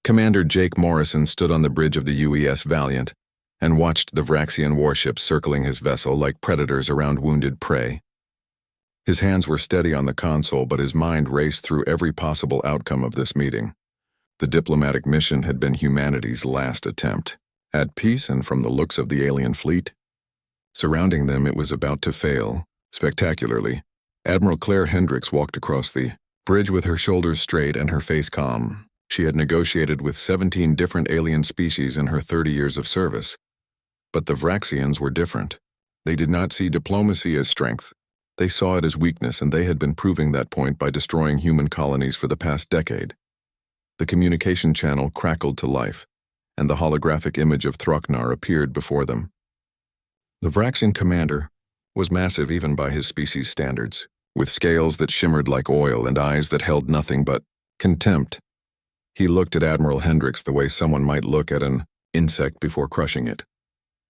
Commander Jake Morrison stood on the bridge of the UES Valiant and watched the Vraxian warships circling his vessel like predators around wounded prey. His hands were steady on the console, but his mind raced through every possible outcome of this meeting. The diplomatic mission had been humanity's last attempt. At peace, and from the looks of the alien fleet surrounding them, it was about to fail, spectacularly. Admiral Claire Hendricks walked across the bridge with her shoulders straight and her face calm. She had negotiated with 17 different alien species in her 30 years of service. But the Vraxians were different. They did not see diplomacy as strength. They saw it as weakness, and they had been proving that point by destroying human colonies for the past decade. The communication channel crackled to life, and the holographic image of Throcknar appeared before them. The Vraxian commander was massive even by his species' standards, with scales that shimmered like oil and eyes that held nothing but contempt. He looked at Admiral Hendricks the way someone might look at an insect before crushing it.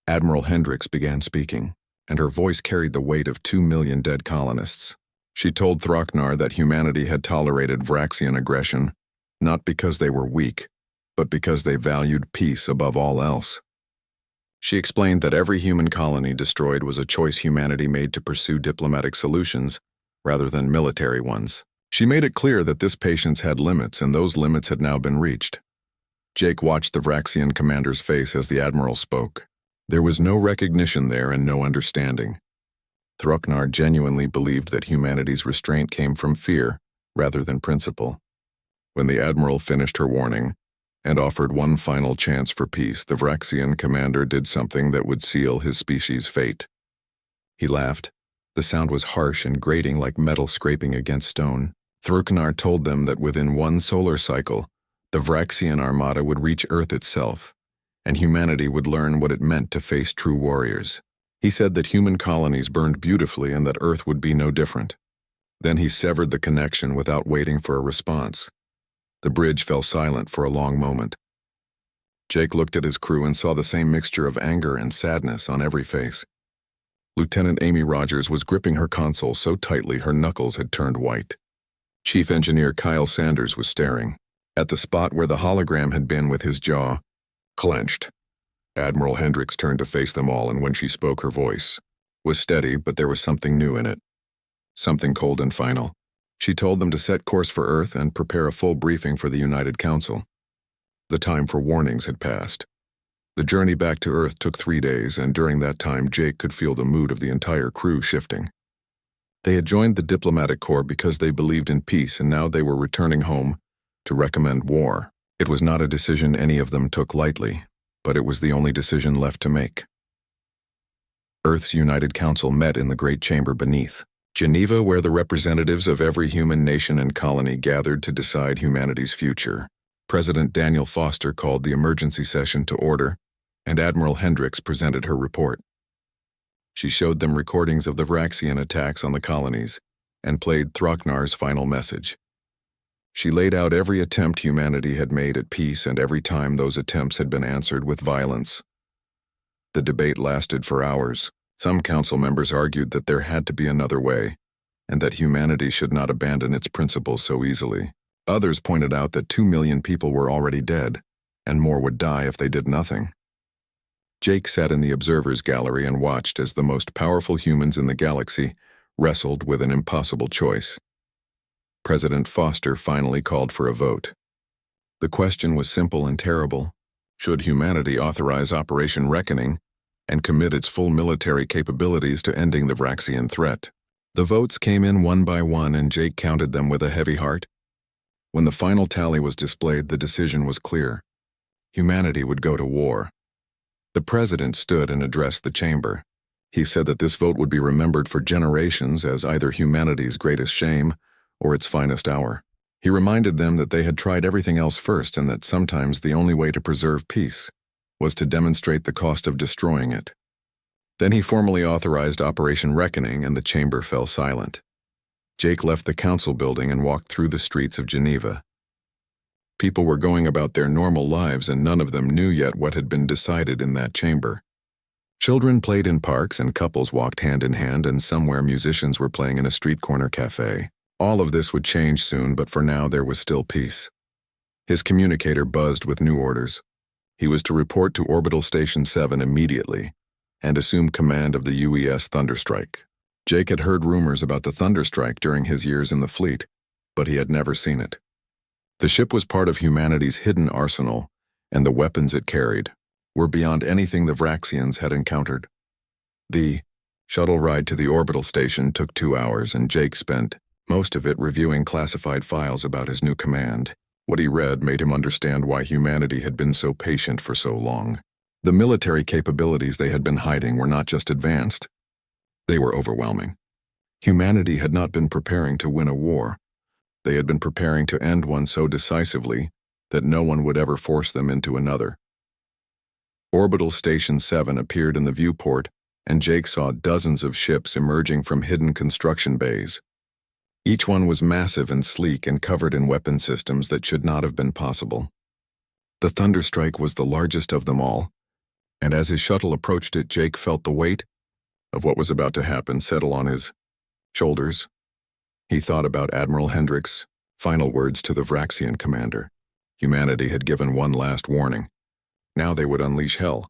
Admiral Hendricks began speaking, and her voice carried the weight of 2 million dead colonists. She told Throcknar that humanity had tolerated Vraxian aggression, not because they were weak, but because they valued peace above all else. She explained that every human colony destroyed was a choice humanity made to pursue diplomatic solutions rather than military ones. She made it clear that this patience had limits, and those limits had now been reached. Jake watched the Vraxian commander's face as the admiral spoke. There was no recognition there and no understanding. Throcknar genuinely believed that humanity's restraint came from fear rather than principle. When the admiral finished her warning and offered one final chance for peace, the Vraxian commander did something that would seal his species' fate. He laughed. The sound was harsh and grating like metal scraping against stone. Throcknar told them that within one solar cycle, the Vraxian armada would reach Earth itself, and humanity would learn what it meant to face true warriors. He said that human colonies burned beautifully and that Earth would be no different. Then he severed the connection without waiting for a response. The bridge fell silent for a long moment. Jake looked at his crew and saw the same mixture of anger and sadness on every face. Lieutenant Amy Rogers was gripping her console so tightly her knuckles had turned white. Chief Engineer Kyle Sanders was staring at the spot where the hologram had been with his jaw clenched. Admiral Hendricks turned to face them all, and when she spoke, her voice was steady, but there was something new in it. Something cold and final. She told them to set course for Earth and prepare a full briefing for the United Council. The time for warnings had passed. The journey back to Earth took 3 days, and during that time Jake could feel the mood of the entire crew shifting. They had joined the diplomatic corps because they believed in peace, and now they were returning home to recommend war. It was not a decision any of them took lightly, but it was the only decision left to make. Earth's United Council met in the great chamber beneath Geneva, where the representatives of every human nation and colony gathered to decide humanity's future. President Daniel Foster called the emergency session to order, and Admiral Hendricks presented her report. She showed them recordings of the Vraxian attacks on the colonies and played Throcknar's final message. She laid out every attempt humanity had made at peace, and every time those attempts had been answered with violence. The debate lasted for hours. Some council members argued that there had to be another way, and that humanity should not abandon its principles so easily. Others pointed out that 2 million people were already dead, and more would die if they did nothing. Jake sat in the observers' gallery and watched as the most powerful humans in the galaxy wrestled with an impossible choice. President Foster finally called for a vote. The question was simple and terrible. Should humanity authorize Operation Reckoning and commit its full military capabilities to ending the Vraxian threat? The votes came in one by one, and Jake counted them with a heavy heart. When the final tally was displayed, the decision was clear. Humanity would go to war. The president stood and addressed the chamber. He said that this vote would be remembered for generations as either humanity's greatest shame or its finest hour. He reminded them that they had tried everything else first, and that sometimes the only way to preserve peace was to demonstrate the cost of destroying it. Then he formally authorized Operation Reckoning, and the chamber fell silent. Jake left the council building and walked through the streets of Geneva. People were going about their normal lives, and none of them knew yet what had been decided in that chamber. Children played in parks, and couples walked hand in hand, and somewhere musicians were playing in a street corner cafe. All of this would change soon, but for now there was still peace. His communicator buzzed with new orders. He was to report to Orbital Station 7 immediately and assume command of the UES Thunderstrike. Jake had heard rumors about the Thunderstrike during his years in the fleet, but he had never seen it. The ship was part of humanity's hidden arsenal, and the weapons it carried were beyond anything the Vraxians had encountered. The shuttle ride to the orbital station took 2 hours, and Jake spent most of it reviewing classified files about his new command. What he read made him understand why humanity had been so patient for so long. The military capabilities they had been hiding were not just advanced, they were overwhelming. Humanity had not been preparing to win a war. They had been preparing to end one so decisively that no one would ever force them into another. Orbital Station 7 appeared in the viewport, and Jake saw dozens of ships emerging from hidden construction bays. Each one was massive and sleek and covered in weapon systems that should not have been possible. The Thunderstrike was the largest of them all, and as his shuttle approached it, Jake felt the weight of what was about to happen settle on his shoulders. He thought about Admiral Hendricks' final words to the Vraxian commander. Humanity had given one last warning. Now they would unleash hell.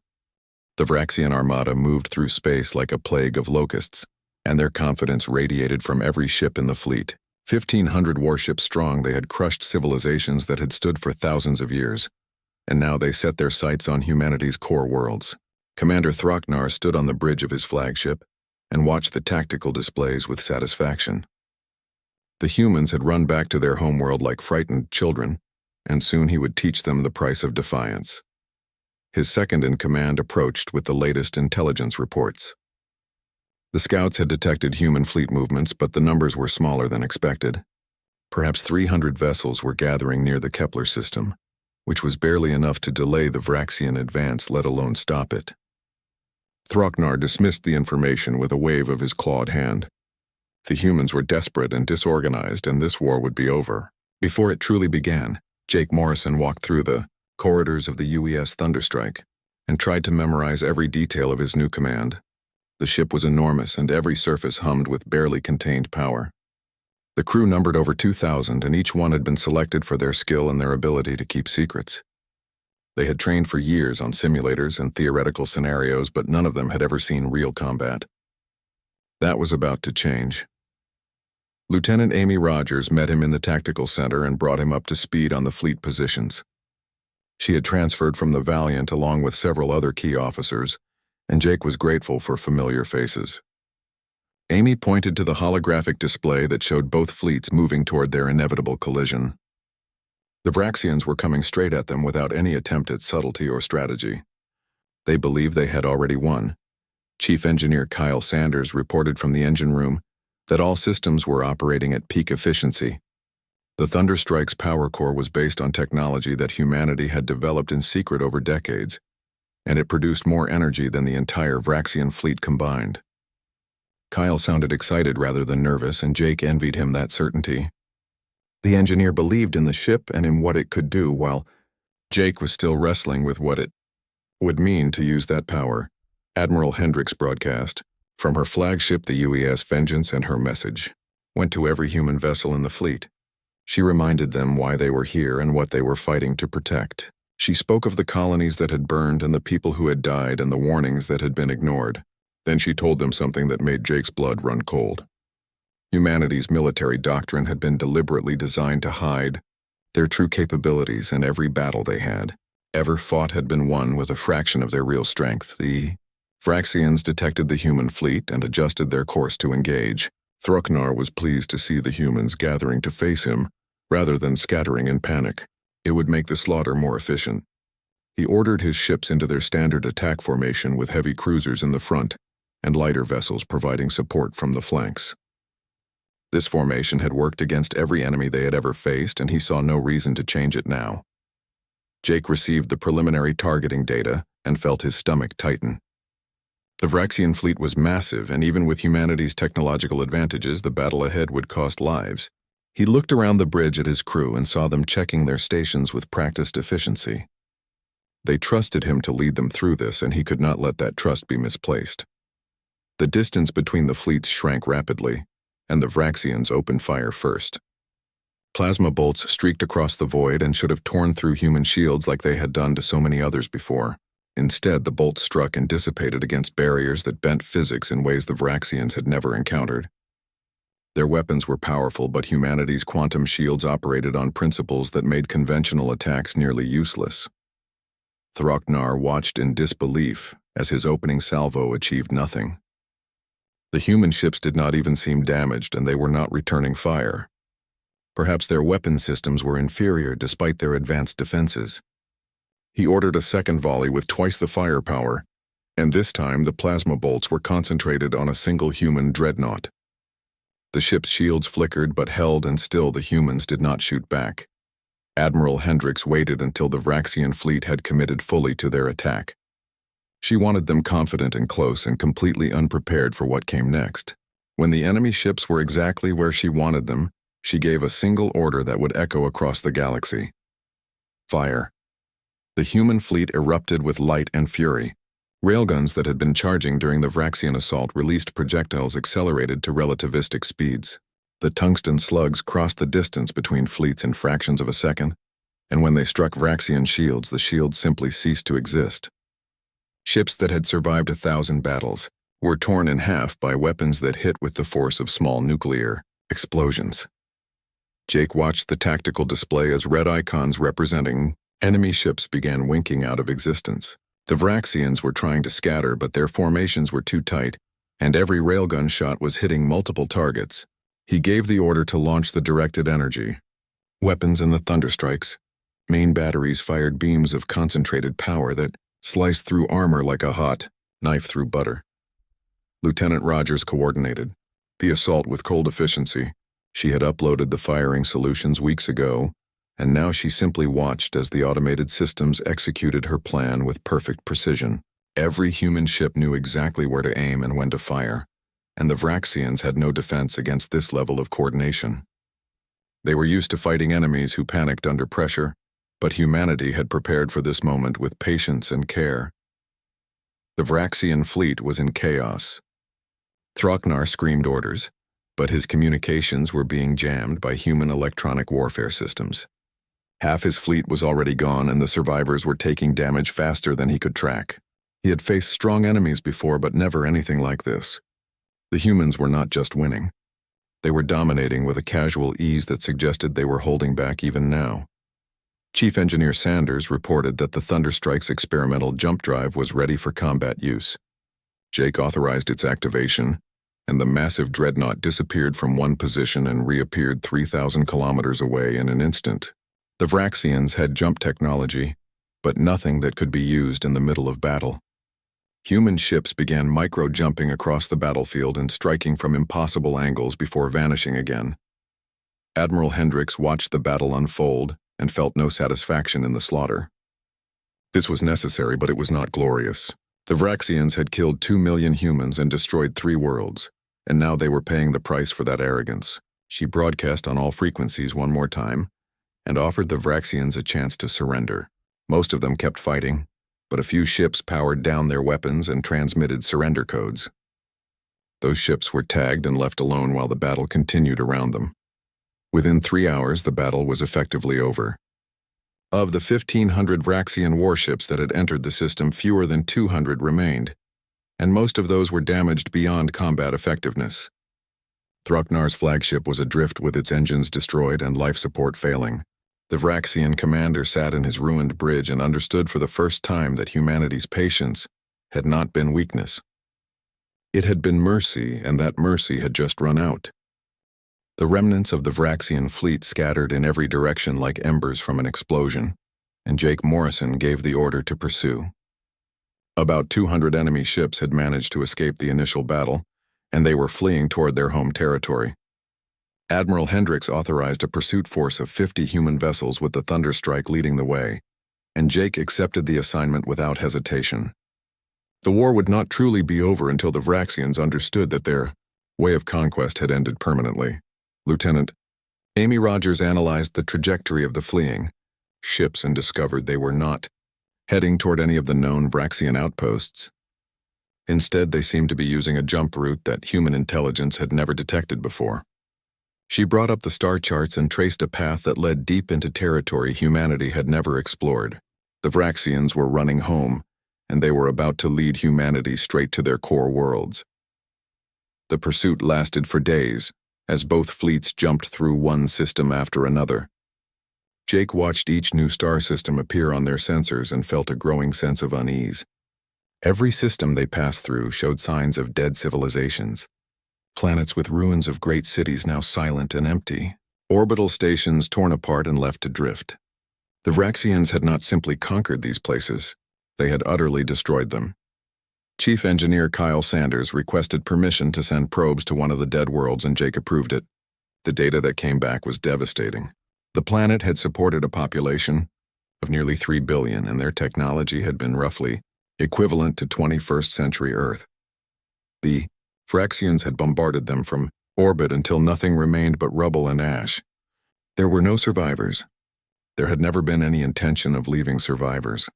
The Vraxian armada moved through space like a plague of locusts, and their confidence radiated from every ship in the fleet. 1,500 warships strong, they had crushed civilizations that had stood for thousands of years, and now they set their sights on humanity's core worlds. Commander Throcknar stood on the bridge of his flagship and watched the tactical displays with satisfaction. The humans had run back to their homeworld like frightened children, and soon he would teach them the price of defiance. His second-in-command approached with the latest intelligence reports. The scouts had detected human fleet movements, but the numbers were smaller than expected. Perhaps 300 vessels were gathering near the Kepler system, which was barely enough to delay the Vraxian advance, let alone stop it. Throcknar dismissed the information with a wave of his clawed hand. The humans were desperate and disorganized, and this war would be over. Before it truly began, Jake Morrison walked through the corridors of the UES Thunderstrike and tried to memorize every detail of his new command. The ship was enormous, and every surface hummed with barely contained power. The crew numbered over 2,000, and each one had been selected for their skill and their ability to keep secrets. They had trained for years on simulators and theoretical scenarios, but none of them had ever seen real combat. That was about to change. Lieutenant Amy Rogers met him in the tactical center and brought him up to speed on the fleet positions. She had transferred from the Valiant along with several other key officers, and Jake was grateful for familiar faces. Amy pointed to the holographic display that showed both fleets moving toward their inevitable collision. The Vraxians were coming straight at them without any attempt at subtlety or strategy. They believed they had already won. Chief Engineer Kyle Sanders reported from the engine room that all systems were operating at peak efficiency. The Thunderstrike's power core was based on technology that humanity had developed in secret over decades, and it produced more energy than the entire Vraxian fleet combined. Kyle sounded excited rather than nervous, and Jake envied him that certainty. The engineer believed in the ship and in what it could do, while Jake was still wrestling with what it would mean to use that power. Admiral Hendricks broadcast from her flagship, the UES Vengeance, and her message went to every human vessel in the fleet. She reminded them why they were here and what they were fighting to protect. She spoke of the colonies that had burned and the people who had died and the warnings that had been ignored. Then she told them something that made Jake's blood run cold. Humanity's military doctrine had been deliberately designed to hide their true capabilities, and every battle they had ever fought had been won with a fraction of their real strength. The Vraxians detected the human fleet and adjusted their course to engage. Throcknar was pleased to see the humans gathering to face him, rather than scattering in panic. It would make the slaughter more efficient. He ordered his ships into their standard attack formation with heavy cruisers in the front and lighter vessels providing support from the flanks. This formation had worked against every enemy they had ever faced, and he saw no reason to change it now. Jake received the preliminary targeting data and felt his stomach tighten. The Vraxian fleet was massive, and even with humanity's technological advantages, the battle ahead would cost lives. He looked around the bridge at his crew and saw them checking their stations with practiced efficiency. They trusted him to lead them through this, and he could not let that trust be misplaced. The distance between the fleets shrank rapidly, and the Vraxians opened fire first. Plasma bolts streaked across the void and should have torn through human shields like they had done to so many others before. Instead, the bolts struck and dissipated against barriers that bent physics in ways the Vraxians had never encountered. Their weapons were powerful, but humanity's quantum shields operated on principles that made conventional attacks nearly useless. Throcknar watched in disbelief as his opening salvo achieved nothing. The human ships did not even seem damaged, and they were not returning fire. Perhaps their weapon systems were inferior despite their advanced defenses. He ordered a second volley with twice the firepower, and this time the plasma bolts were concentrated on a single human dreadnought. The ship's shields flickered but held, and still the humans did not shoot back. Admiral Hendricks waited until the Vraxian fleet had committed fully to their attack. She wanted them confident and close and completely unprepared for what came next. When the enemy ships were exactly where she wanted them, she gave a single order that would echo across the galaxy. Fire. The human fleet erupted with light and fury. Railguns that had been charging during the Vraxian assault released projectiles accelerated to relativistic speeds. The tungsten slugs crossed the distance between fleets in fractions of a second, and when they struck Vraxian shields, the shields simply ceased to exist. Ships that had survived 1,000 battles were torn in half by weapons that hit with the force of small nuclear explosions. Jake watched the tactical display as red icons representing enemy ships began winking out of existence. The Vraxians were trying to scatter, but their formations were too tight, and every railgun shot was hitting multiple targets. He gave the order to launch the directed energy weapons and the thunderstrikes. Main batteries fired beams of concentrated power that sliced through armor like a hot knife through butter. Lieutenant Rogers coordinated the assault with cold efficiency. She had uploaded the firing solutions weeks ago, and now she simply watched as the automated systems executed her plan with perfect precision. Every human ship knew exactly where to aim and when to fire, and the Vraxians had no defense against this level of coordination. They were used to fighting enemies who panicked under pressure, but humanity had prepared for this moment with patience and care. The Vraxian fleet was in chaos. Throcknar screamed orders, but his communications were being jammed by human electronic warfare systems. Half his fleet was already gone, and the survivors were taking damage faster than he could track. He had faced strong enemies before, but never anything like this. The humans were not just winning. They were dominating with a casual ease that suggested they were holding back even now. Chief Engineer Sanders reported that the Thunderstrike's experimental jump drive was ready for combat use. Jake authorized its activation, and the massive dreadnought disappeared from one position and reappeared 3,000 kilometers away in an instant. The Vraxians had jump technology, but nothing that could be used in the middle of battle. Human ships began micro-jumping across the battlefield and striking from impossible angles before vanishing again. Admiral Hendricks watched the battle unfold and felt no satisfaction in the slaughter. This was necessary, but it was not glorious. The Vraxians had killed 2 million humans and destroyed 3 worlds, and now they were paying the price for that arrogance. She broadcast on all frequencies one more time and offered the Vraxians a chance to surrender. Most of them kept fighting, but a few ships powered down their weapons and transmitted surrender codes. Those ships were tagged and left alone while the battle continued around them. Within 3 hours, the battle was effectively over. Of the 1,500 Vraxian warships that had entered the system, fewer than 200 remained, and most of those were damaged beyond combat effectiveness. Throcknar's flagship was adrift with its engines destroyed and life support failing. The Vraxian commander sat in his ruined bridge and understood for the first time that humanity's patience had not been weakness. It had been mercy, and that mercy had just run out. The remnants of the Vraxian fleet scattered in every direction like embers from an explosion, and Jake Morrison gave the order to pursue. About 200 enemy ships had managed to escape the initial battle, and they were fleeing toward their home territory. Admiral Hendricks authorized a pursuit force of 50 human vessels with the Thunderstrike leading the way, and Jake accepted the assignment without hesitation. The war would not truly be over until the Vraxians understood that their way of conquest had ended permanently. Lieutenant Amy Rogers analyzed the trajectory of the fleeing ships and discovered they were not heading toward any of the known Vraxian outposts. Instead, they seemed to be using a jump route that human intelligence had never detected before. She brought up the star charts and traced a path that led deep into territory humanity had never explored. The Vraxians were running home, and they were about to lead humanity straight to their core worlds. The pursuit lasted for days, as both fleets jumped through one system after another. Jake watched each new star system appear on their sensors and felt a growing sense of unease. Every system they passed through showed signs of dead civilizations. Planets with ruins of great cities now silent and empty. Orbital stations torn apart and left to drift. The Vraxians had not simply conquered these places, they had utterly destroyed them. Chief Engineer Kyle Sanders requested permission to send probes to one of the dead worlds and Jake approved it. The data that came back was devastating. The planet had supported a population of nearly 3 billion and their technology had been roughly equivalent to 21st century Earth. The Vraxians had bombarded them from orbit until nothing remained but rubble and ash. There were no survivors. There had never been any intention of leaving survivors.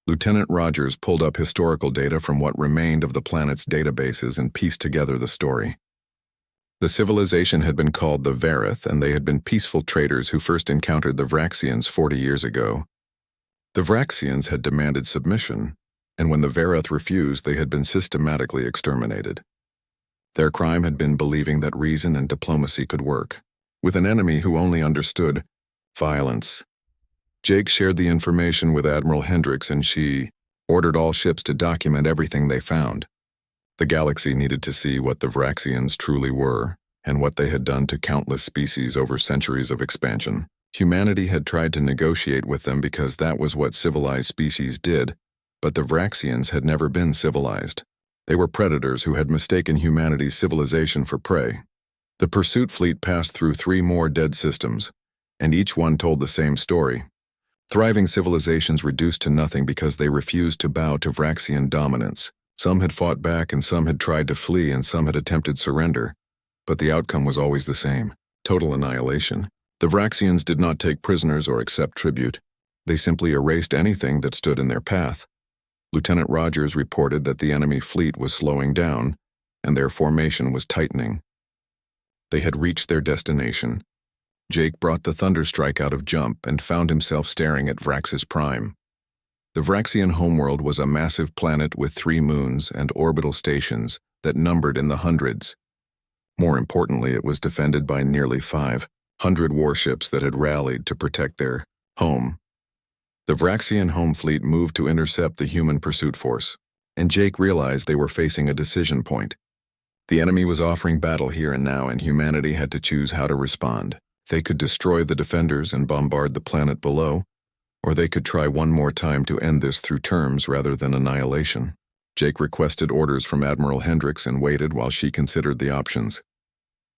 Lieutenant Rogers pulled up historical data from what remained of the planet's databases and pieced together the story. The civilization had been called the Vareth, and they had been peaceful traders who first encountered the Vraxians 40 years ago. The Vraxians had demanded submission, and when the Vareth refused, they had been systematically exterminated. Their crime had been believing that reason and diplomacy could work, with an enemy who only understood violence. Jake shared the information with Admiral Hendricks and she ordered all ships to document everything they found. The galaxy needed to see what the Vraxians truly were and what they had done to countless species over centuries of expansion. Humanity had tried to negotiate with them because that was what civilized species did, but the Vraxians had never been civilized. They were predators who had mistaken humanity's civilization for prey. The pursuit fleet passed through 3 more dead systems, and each one told the same story. Thriving civilizations reduced to nothing because they refused to bow to Vraxian dominance. Some had fought back and some had tried to flee and some had attempted surrender, but the outcome was always the same: total annihilation. The Vraxians did not take prisoners or accept tribute. They simply erased anything that stood in their path. Lieutenant Rogers reported that the enemy fleet was slowing down and their formation was tightening. They had reached their destination. Jake brought the Thunderstrike out of jump and found himself staring at Vraxis Prime. The Vraxian homeworld was a massive planet with 3 moons and orbital stations that numbered in the hundreds. More importantly, it was defended by nearly 500 warships that had rallied to protect their home. The Vraxian home fleet moved to intercept the human pursuit force, and Jake realized they were facing a decision point. The enemy was offering battle here and now, and humanity had to choose how to respond. They could destroy the defenders and bombard the planet below, or they could try one more time to end this through terms rather than annihilation. Jake requested orders from Admiral Hendricks and waited while she considered the options.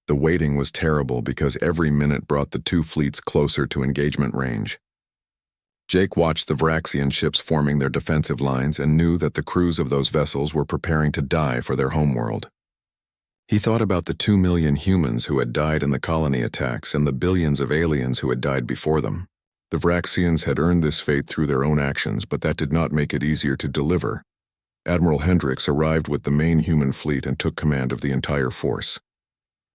The waiting was terrible because every minute brought the 2 fleets closer to engagement range. Jake watched the Vraxian ships forming their defensive lines and knew that the crews of those vessels were preparing to die for their homeworld. He thought about the 2 million humans who had died in the colony attacks and the billions of aliens who had died before them. The Vraxians had earned this fate through their own actions, but that did not make it easier to deliver. Admiral Hendricks arrived with the main human fleet and took command of the entire force.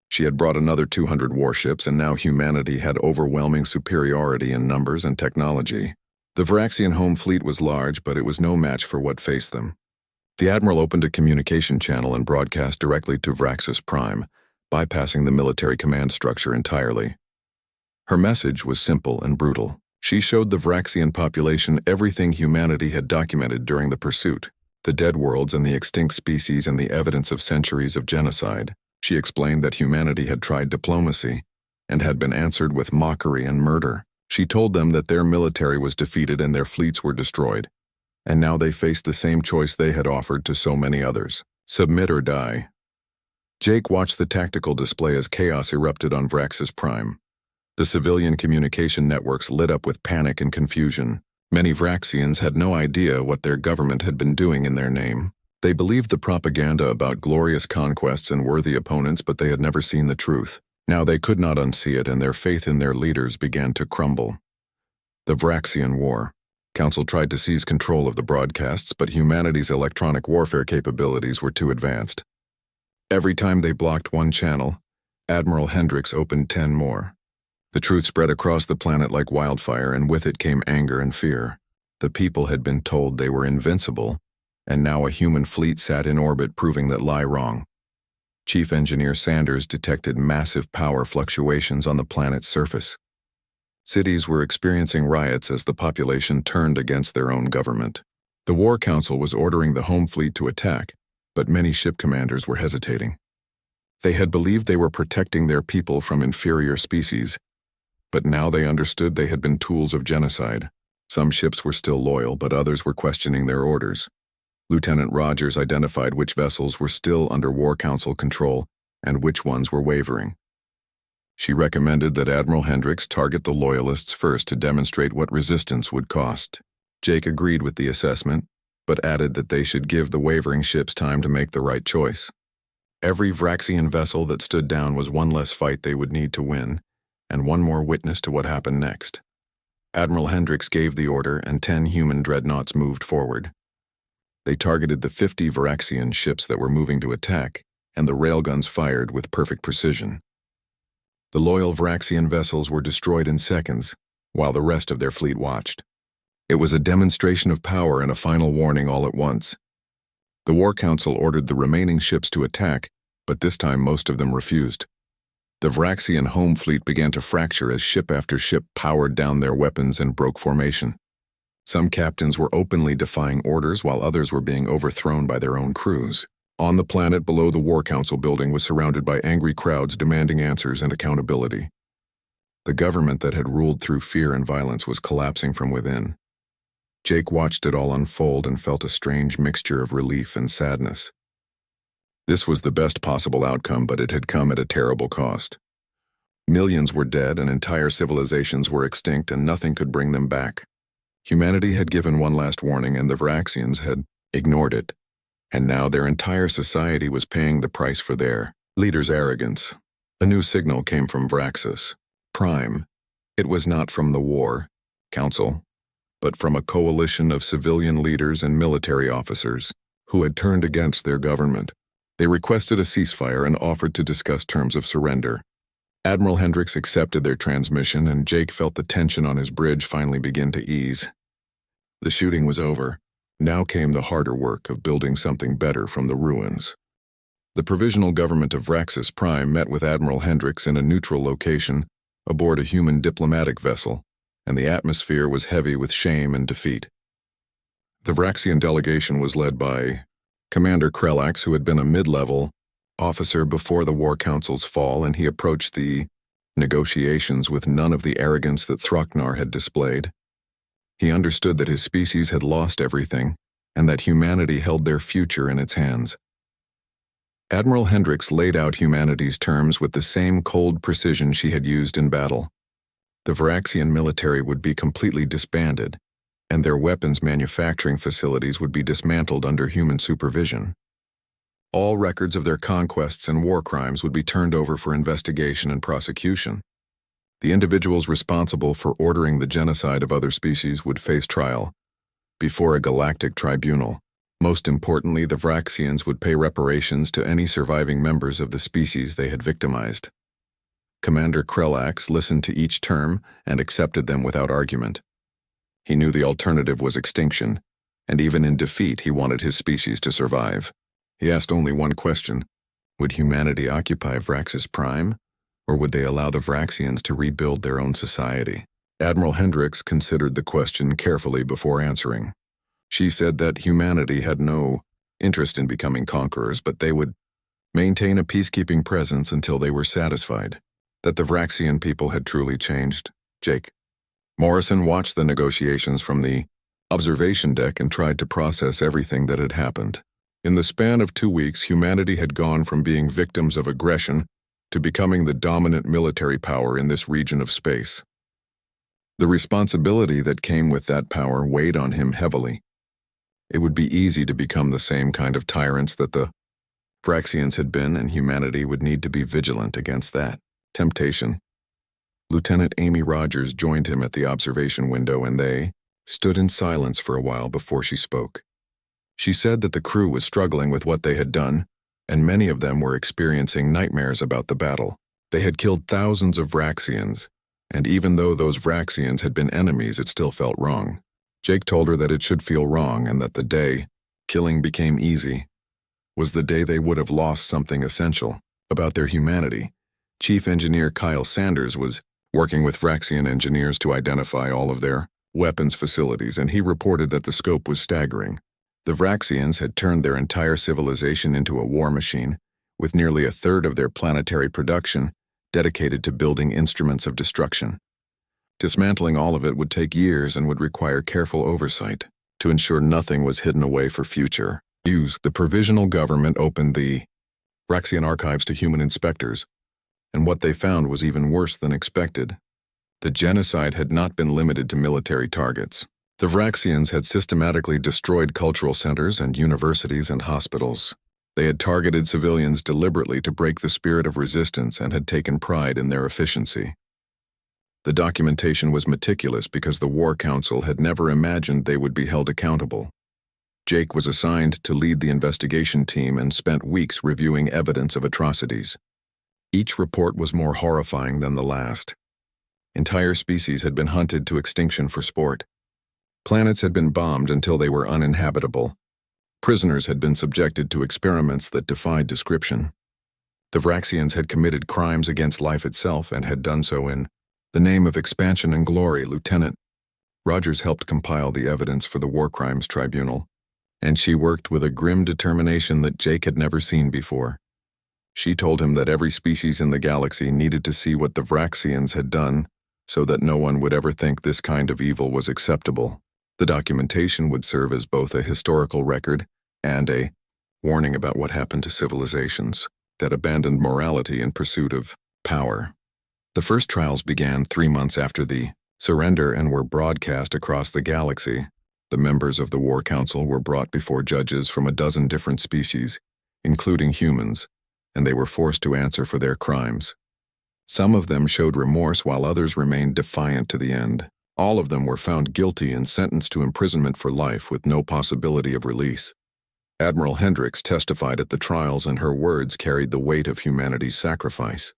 She had brought another 200 warships, and now humanity had overwhelming superiority in numbers and technology. The Vraxian home fleet was large, but it was no match for what faced them. The Admiral opened a communication channel and broadcast directly to Vraxis Prime, bypassing the military command structure entirely. Her message was simple and brutal. She showed the Vraxian population everything humanity had documented during the pursuit: the dead worlds and the extinct species and the evidence of centuries of genocide. She explained that humanity had tried diplomacy and had been answered with mockery and murder. She told them that their military was defeated and their fleets were destroyed, and now they faced the same choice they had offered to so many others: submit or die. Jake watched the tactical display as chaos erupted on Vraxis Prime. The civilian communication networks lit up with panic and confusion. Many Vraxians had no idea what their government had been doing in their name. They believed the propaganda about glorious conquests and worthy opponents, but they had never seen the truth. Now they could not unsee it, and their faith in their leaders began to crumble. The Vraxian War. Council tried to seize control of the broadcasts, but humanity's electronic warfare capabilities were too advanced. Every time they blocked one channel, Admiral Hendricks opened 10 more. The truth spread across the planet like wildfire, and with it came anger and fear. The people had been told they were invincible, and now a human fleet sat in orbit proving that lie wrong. Chief Engineer Sanders detected massive power fluctuations on the planet's surface. Cities were experiencing riots as the population turned against their own government. The War Council was ordering the home fleet to attack, but many ship commanders were hesitating. They had believed they were protecting their people from inferior species, but now they understood they had been tools of genocide. Some ships were still loyal, but others were questioning their orders. Lieutenant Rogers identified which vessels were still under War Council control and which ones were wavering. She recommended that Admiral Hendricks target the Loyalists first to demonstrate what resistance would cost. Jake agreed with the assessment, but added that they should give the wavering ships time to make the right choice. Every Vraxian vessel that stood down was one less fight they would need to win, and one more witness to what happened next. Admiral Hendricks gave the order, and 10 human dreadnoughts moved forward. They targeted the 50 Vraxian ships that were moving to attack, and the railguns fired with perfect precision. The loyal Vraxian vessels were destroyed in seconds, while the rest of their fleet watched. It was a demonstration of power and a final warning all at once. The War Council ordered the remaining ships to attack, but this time most of them refused. The Vraxian home fleet began to fracture as ship after ship powered down their weapons and broke formation. Some captains were openly defying orders while others were being overthrown by their own crews. On the planet below the War Council building was surrounded by angry crowds demanding answers and accountability. The government that had ruled through fear and violence was collapsing from within. Jake watched it all unfold and felt a strange mixture of relief and sadness. This was the best possible outcome, but it had come at a terrible cost. Millions were dead and entire civilizations were extinct, and nothing could bring them back. Humanity had given one last warning, and the Vraxians had ignored it. And now their entire society was paying the price for their leaders' arrogance. A new signal came from Vraxis Prime. It was not from the War Council, but from a coalition of civilian leaders and military officers who had turned against their government. They requested a ceasefire and offered to discuss terms of surrender. Admiral Hendricks accepted their transmission, and Jake felt the tension on his bridge finally begin to ease. The shooting was over. Now came the harder work of building something better from the ruins. The provisional government of Vraxis Prime met with Admiral Hendricks in a neutral location aboard a human diplomatic vessel, and the atmosphere was heavy with shame and defeat. The Vraxian delegation was led by Commander Krellax, who had been a mid-level officer before the War Council's fall, and he approached the negotiations with none of the arrogance that Throcknar had displayed. He understood that his species had lost everything, and that humanity held their future in its hands. Admiral Hendricks laid out humanity's terms with the same cold precision she had used in battle. The Vraxian military would be completely disbanded, and their weapons manufacturing facilities would be dismantled under human supervision. All records of their conquests and war crimes would be turned over for investigation and prosecution. The individuals responsible for ordering the genocide of other species would face trial before a galactic tribunal. Most importantly, the Vraxians would pay reparations to any surviving members of the species they had victimized. Commander Krellax listened to each term and accepted them without argument. He knew the alternative was extinction, and even in defeat he wanted his species to survive. He asked only one question: would humanity occupy Vraxis Prime, or would they allow the Vraxians to rebuild their own society? Admiral Hendricks considered the question carefully before answering. She said that humanity had no interest in becoming conquerors, but they would maintain a peacekeeping presence until they were satisfied that the Vraxian people had truly changed. Jake Morrison watched the negotiations from the observation deck and tried to process everything that had happened. In the span of 2 weeks, humanity had gone from being victims of aggression to becoming the dominant military power in this region of space. The responsibility that came with that power weighed on him heavily. It would be easy to become the same kind of tyrants that the Vraxians had been, and humanity would need to be vigilant against that temptation. Lieutenant Amy Rogers joined him at the observation window, and they stood in silence for a while before she spoke. She said that the crew was struggling with what they had done, and many of them were experiencing nightmares about the battle. They had killed thousands of Vraxians, and even though those Vraxians had been enemies, it still felt wrong. Jake told her that it should feel wrong and that the day killing became easy was the day they would have lost something essential about their humanity. Chief Engineer Kyle Sanders was working with Vraxian engineers to identify all of their weapons facilities, and he reported that the scope was staggering. The Vraxians had turned their entire civilization into a war machine, with nearly a third of their planetary production dedicated to building instruments of destruction. Dismantling all of it would take years and would require careful oversight to ensure nothing was hidden away for future use. The provisional government opened the Vraxian archives to human inspectors, and what they found was even worse than expected. The genocide had not been limited to military targets. The Vraxians had systematically destroyed cultural centers and universities and hospitals. They had targeted civilians deliberately to break the spirit of resistance and had taken pride in their efficiency. The documentation was meticulous because the War Council had never imagined they would be held accountable. Jake was assigned to lead the investigation team and spent weeks reviewing evidence of atrocities. Each report was more horrifying than the last. Entire species had been hunted to extinction for sport. Planets had been bombed until they were uninhabitable. Prisoners had been subjected to experiments that defied description. The Vraxians had committed crimes against life itself and had done so in the name of expansion and glory. Lieutenant Rogers helped compile the evidence for the War Crimes Tribunal, and she worked with a grim determination that Jake had never seen before. She told him that every species in the galaxy needed to see what the Vraxians had done so that no one would ever think this kind of evil was acceptable. The documentation would serve as both a historical record and a warning about what happened to civilizations that abandoned morality in pursuit of power. The first trials began 3 months after the surrender and were broadcast across the galaxy. The members of the War Council were brought before judges from a dozen different species, including humans, and they were forced to answer for their crimes. Some of them showed remorse while others remained defiant to the end. All of them were found guilty and sentenced to imprisonment for life with no possibility of release. Admiral Hendricks testified at the trials, and her words carried the weight of humanity's sacrifice.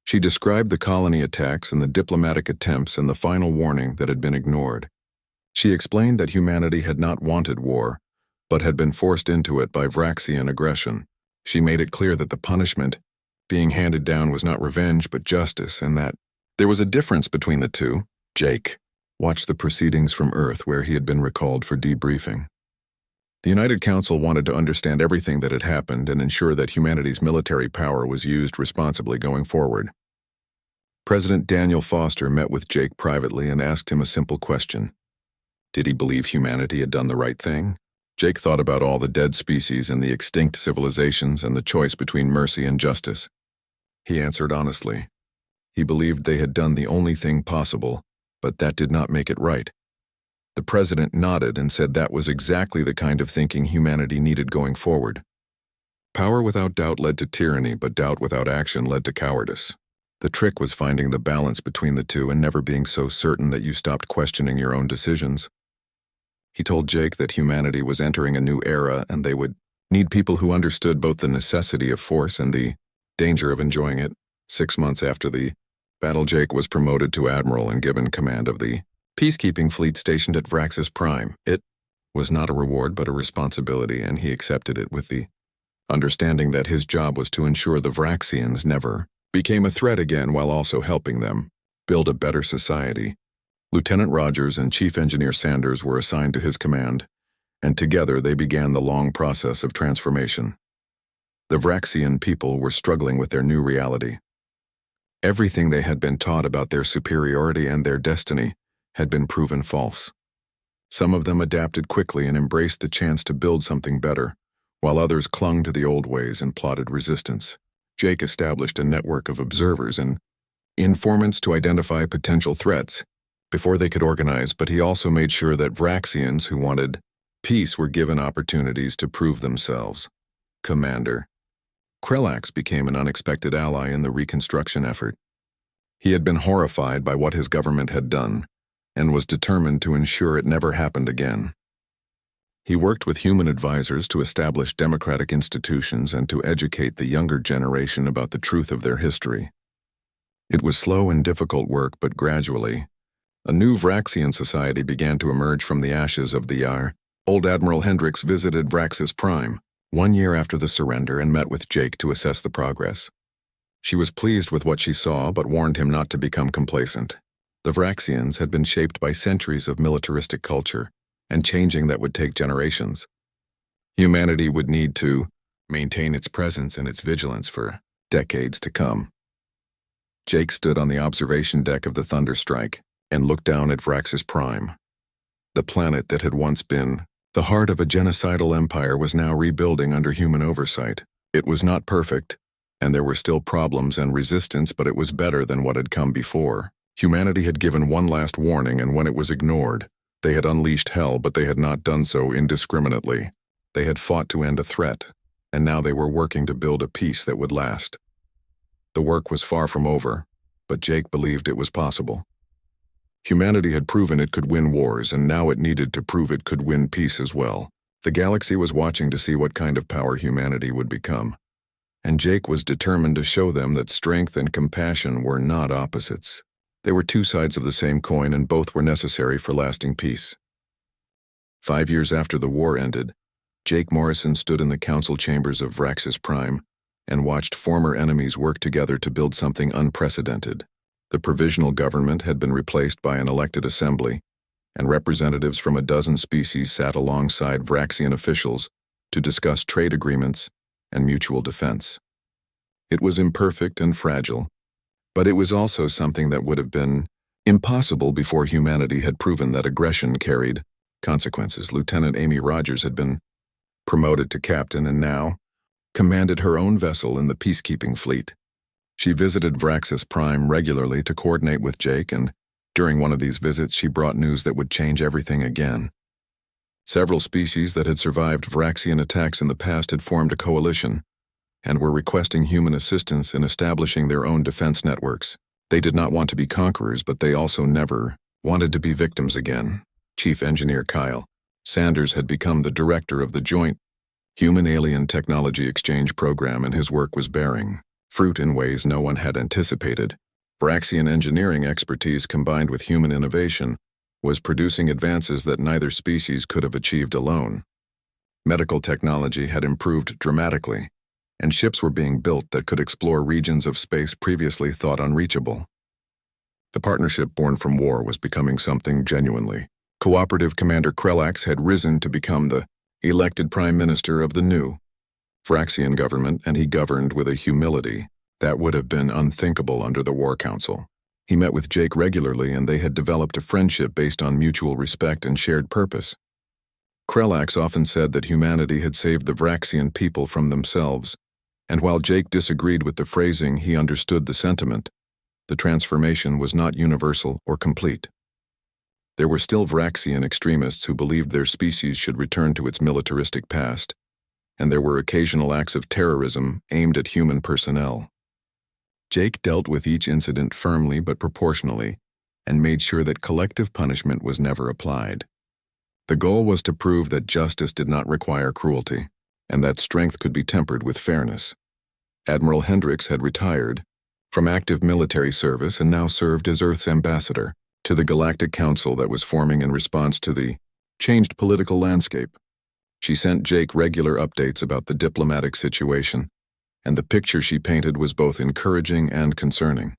She described the colony attacks and the diplomatic attempts and the final warning that had been ignored. She explained that humanity had not wanted war, but had been forced into it by Vraxian aggression. She made it clear that the punishment being handed down was not revenge but justice, and that there was a difference between the two. Jake watched the proceedings from Earth, where he had been recalled for debriefing. The United Council wanted to understand everything that had happened and ensure that humanity's military power was used responsibly going forward. President Daniel Foster met with Jake privately and asked him a simple question. Did he believe humanity had done the right thing? Jake thought about all the dead species and the extinct civilizations and the choice between mercy and justice. He answered honestly. He believed they had done the only thing possible, but that did not make it right. The president nodded and said that was exactly the kind of thinking humanity needed going forward. Power without doubt led to tyranny, but doubt without action led to cowardice. The trick was finding the balance between the two and never being so certain that you stopped questioning your own decisions. He told Jake that humanity was entering a new era and they would need people who understood both the necessity of force and the danger of enjoying it. 6 months after the battle, Jake was promoted to admiral and given command of the peacekeeping fleet stationed at Vraxis Prime. It was not a reward but a responsibility, and he accepted it with the understanding that his job was to ensure the Vraxians never became a threat again while also helping them build a better society. Lieutenant Rogers and Chief Engineer Sanders were assigned to his command, and together they began the long process of transformation. The Vraxian people were struggling with their new reality. Everything they had been taught about their superiority and their destiny had been proven false. Some of them adapted quickly and embraced the chance to build something better, while others clung to the old ways and plotted resistance. Jake established a network of observers and informants to identify potential threats before they could organize, but he also made sure that Vraxians who wanted peace were given opportunities to prove themselves. Commander Krellax became an unexpected ally in the reconstruction effort. He had been horrified by what his government had done and was determined to ensure it never happened again. He worked with human advisors to establish democratic institutions and to educate the younger generation about the truth of their history. It was slow and difficult work, but gradually, a new Vraxian society began to emerge from the ashes of the Yar. Old Admiral Hendricks visited Vraxis Prime 1 year after the surrender and met with Jake to assess the progress. She was pleased with what she saw, but warned him not to become complacent. The Vraxians had been shaped by centuries of militaristic culture, and changing that would take generations. Humanity would need to maintain its presence and its vigilance for decades to come. Jake stood on the observation deck of the Thunderstrike and looked down at Vraxis Prime. The planet that had once been the heart of a genocidal empire was now rebuilding under human oversight. It was not perfect, and there were still problems and resistance, but it was better than what had come before. Humanity had given one last warning, and when it was ignored, they had unleashed hell, but they had not done so indiscriminately. They had fought to end a threat, and now they were working to build a peace that would last. The work was far from over, but Jake believed it was possible. Humanity had proven it could win wars, and now it needed to prove it could win peace as well. The galaxy was watching to see what kind of power humanity would become, and Jake was determined to show them that strength and compassion were not opposites. They were two sides of the same coin, and both were necessary for lasting peace. 5 years after the war ended, Jake Morrison stood in the council chambers of Vraxis Prime and watched former enemies work together to build something unprecedented. The provisional government had been replaced by an elected assembly, and representatives from a dozen species sat alongside Vraxian officials to discuss trade agreements and mutual defense. It was imperfect and fragile, but it was also something that would have been impossible before humanity had proven that aggression carried consequences. Lieutenant Amy Rogers had been promoted to captain and now commanded her own vessel in the peacekeeping fleet. She visited Vraxis Prime regularly to coordinate with Jake, and during one of these visits she brought news that would change everything again. Several species that had survived Vraxian attacks in the past had formed a coalition and were requesting human assistance in establishing their own defense networks. They did not want to be conquerors, but they also never wanted to be victims again. Chief Engineer Kyle Sanders had become the director of the Joint Human-Alien Technology Exchange Program, and his work was bearing fruit in ways no one had anticipated. Vraxian engineering expertise combined with human innovation was producing advances that neither species could have achieved alone. Medical technology had improved dramatically, and ships were being built that could explore regions of space previously thought unreachable. The partnership born from war was becoming something genuinely cooperative. Commander Krellax had risen to become the elected prime minister of the new Vraxian government, and he governed with a humility that would have been unthinkable under the War Council. He met with Jake regularly, and they had developed a friendship based on mutual respect and shared purpose. Krellax often said that humanity had saved the Vraxian people from themselves, and while Jake disagreed with the phrasing, he understood the sentiment. The transformation was not universal or complete. There were still Vraxian extremists who believed their species should return to its militaristic past, and there were occasional acts of terrorism aimed at human personnel. Jake dealt with each incident firmly but proportionally, and made sure that collective punishment was never applied. The goal was to prove that justice did not require cruelty, and that strength could be tempered with fairness. Admiral Hendricks had retired from active military service and now served as Earth's ambassador to the Galactic Council that was forming in response to the changed political landscape. She sent Jake regular updates about the diplomatic situation, and the picture she painted was both encouraging and concerning.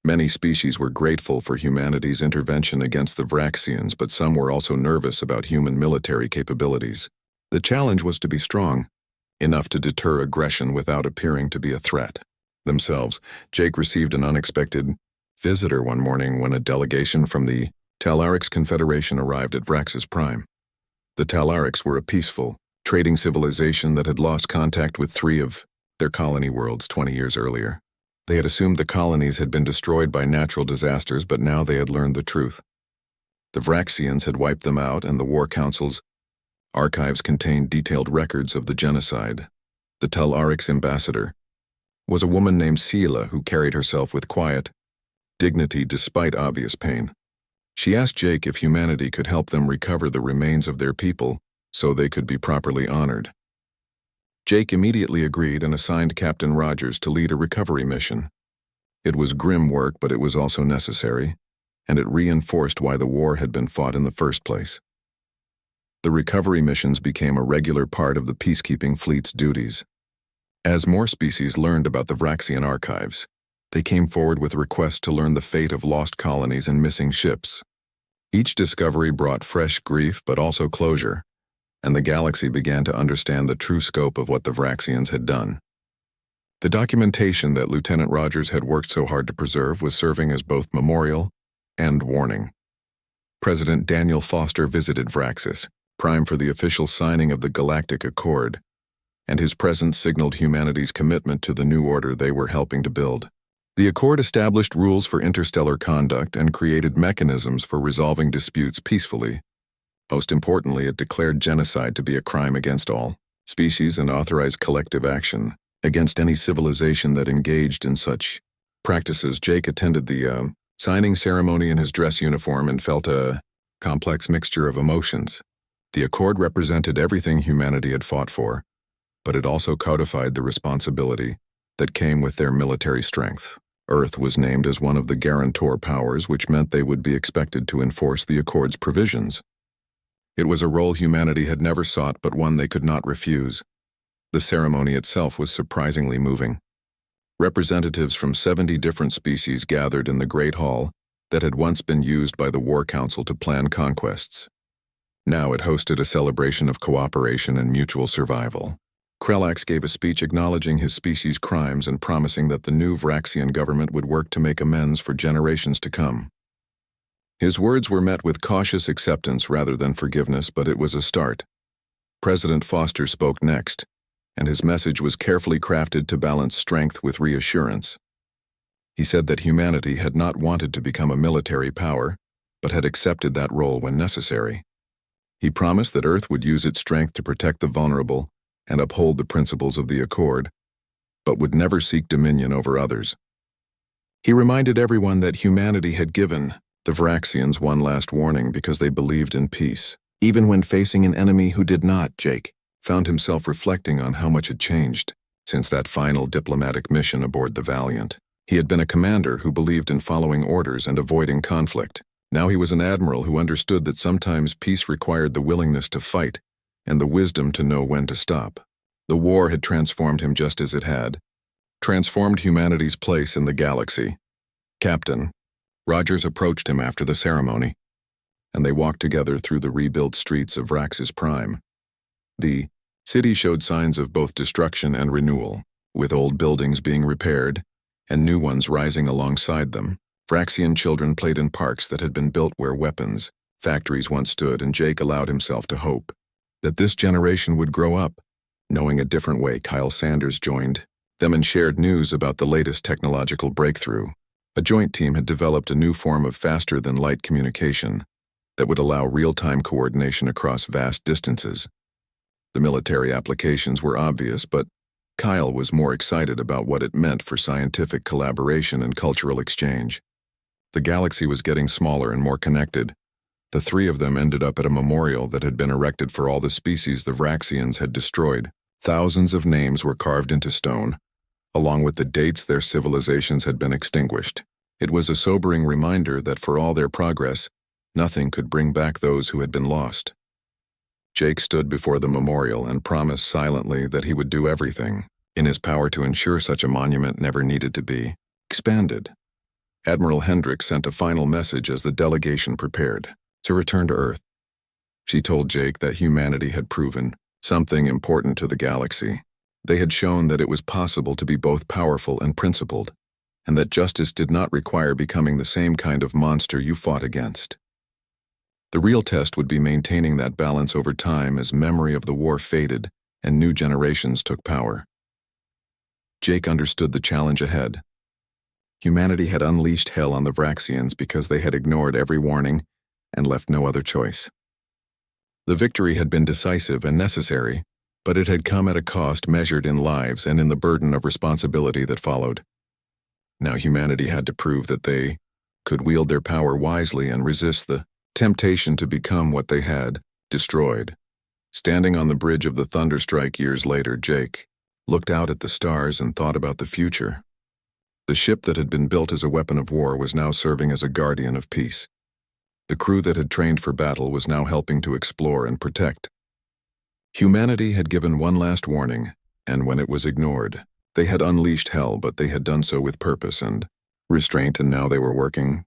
Many species were grateful for humanity's intervention against the Vraxians, but some were also nervous about human military capabilities. The challenge was to be strong, enough to deter aggression without appearing to be a threat. Themselves, Jake received an unexpected visitor one morning when a delegation from the Talarics Confederation arrived at Vraxis Prime. The Talarics were a peaceful, trading civilization that had lost contact with 3 of their colony worlds 20 years earlier. They had assumed the colonies had been destroyed by natural disasters, but now they had learned the truth. The Vraxians had wiped them out, and the War Council's archives contained detailed records of the genocide. The Talarics ambassador was a woman named Sela who carried herself with quiet dignity despite obvious pain. She asked Jake if humanity could help them recover the remains of their people so they could be properly honored. Jake immediately agreed and assigned Captain Rogers to lead a recovery mission. It was grim work, but it was also necessary, and it reinforced why the war had been fought in the first place. The recovery missions became a regular part of the peacekeeping fleet's duties. As more species learned about the Vraxian archives, they came forward with requests to learn the fate of lost colonies and missing ships. Each discovery brought fresh grief but also closure, and the galaxy began to understand the true scope of what the Vraxians had done. The documentation that Lieutenant Rogers had worked so hard to preserve was serving as both memorial and warning. President Daniel Foster visited Vraxis, prime for the official signing of the Galactic Accord, and his presence signaled humanity's commitment to the new order they were helping to build. The Accord established rules for interstellar conduct and created mechanisms for resolving disputes peacefully. Most importantly, it declared genocide to be a crime against all species and authorized collective action against any civilization that engaged in such practices. Jake attended the signing ceremony in his dress uniform and felt a complex mixture of emotions. The Accord represented everything humanity had fought for, but it also codified the responsibility that came with their military strength. Earth was named as one of the guarantor powers, which meant they would be expected to enforce the Accord's provisions. It was a role humanity had never sought, but one they could not refuse. The ceremony itself was surprisingly moving. Representatives from 70 different species gathered in the Great Hall that had once been used by the War Council to plan conquests. Now it hosted a celebration of cooperation and mutual survival. Krelax gave a speech acknowledging his species' crimes and promising that the new Vraxian government would work to make amends for generations to come. His words were met with cautious acceptance rather than forgiveness, but it was a start. President Foster spoke next, and his message was carefully crafted to balance strength with reassurance. He said that humanity had not wanted to become a military power, but had accepted that role when necessary. He promised that Earth would use its strength to protect the vulnerable and uphold the principles of the Accord, but would never seek dominion over others. He reminded everyone that humanity had given the Vraxians one last warning because they believed in peace. Even when facing an enemy who did not, Jake found himself reflecting on how much had changed since that final diplomatic mission aboard the Valiant. He had been a commander who believed in following orders and avoiding conflict. Now he was an admiral who understood that sometimes peace required the willingness to fight and the wisdom to know when to stop. The war had transformed him just as it had transformed humanity's place in the galaxy. Captain Rogers approached him after the ceremony, and they walked together through the rebuilt streets of Vraxis Prime. The city showed signs of both destruction and renewal, with old buildings being repaired and new ones rising alongside them. Vraxian children played in parks that had been built where weapons factories once stood, and Jake allowed himself to hope that this generation would grow up knowing a different way. Kyle Sanders joined them and shared news about the latest technological breakthrough. A joint team had developed a new form of faster-than-light communication that would allow real-time coordination across vast distances. The military applications were obvious, but Kyle was more excited about what it meant for scientific collaboration and cultural exchange. The galaxy was getting smaller and more connected. The three of them ended up at a memorial that had been erected for all the species the Vraxians had destroyed. Thousands of names were carved into stone, along with the dates their civilizations had been extinguished. It was a sobering reminder that for all their progress, nothing could bring back those who had been lost. Jake stood before the memorial and promised silently that he would do everything in his power to ensure such a monument never needed to be expanded. Admiral Hendricks sent a final message as the delegation prepared to return to Earth. She told Jake that humanity had proven something important to the galaxy. They had shown that it was possible to be both powerful and principled, and that justice did not require becoming the same kind of monster you fought against. The real test would be maintaining that balance over time as memory of the war faded and new generations took power. Jake understood the challenge ahead. Humanity had unleashed hell on the Vraxians because they had ignored every warning and left no other choice. The victory had been decisive and necessary, but it had come at a cost measured in lives and in the burden of responsibility that followed. Now humanity had to prove that they could wield their power wisely and resist the temptation to become what they had destroyed. Standing on the bridge of the Thunderstrike years later, Jake looked out at the stars and thought about the future. The ship that had been built as a weapon of war was now serving as a guardian of peace. The crew that had trained for battle was now helping to explore and protect. Humanity had given one last warning, and when it was ignored, they had unleashed hell, but they had done so with purpose and restraint, and now they were working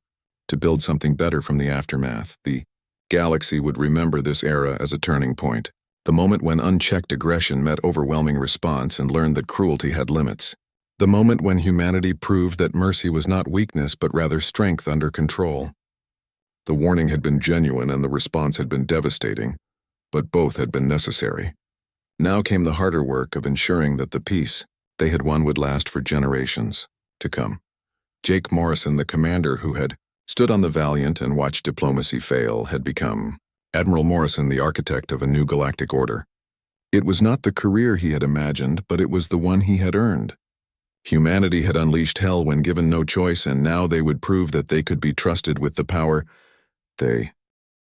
to build something better from the aftermath. The galaxy would remember this era as a turning point, the moment when unchecked aggression met overwhelming response and learned that cruelty had limits. The moment when humanity proved that mercy was not weakness but rather strength under control. The warning had been genuine and the response had been devastating, but both had been necessary. Now came the harder work of ensuring that the peace they had won would last for generations to come. Jake Morrison, the commander who had stood on the Valiant and watched diplomacy fail, had become Admiral Morrison, the architect of a new galactic order. It was not the career he had imagined, but it was the one he had earned. Humanity had unleashed hell when given no choice, and now they would prove that they could be trusted with the power they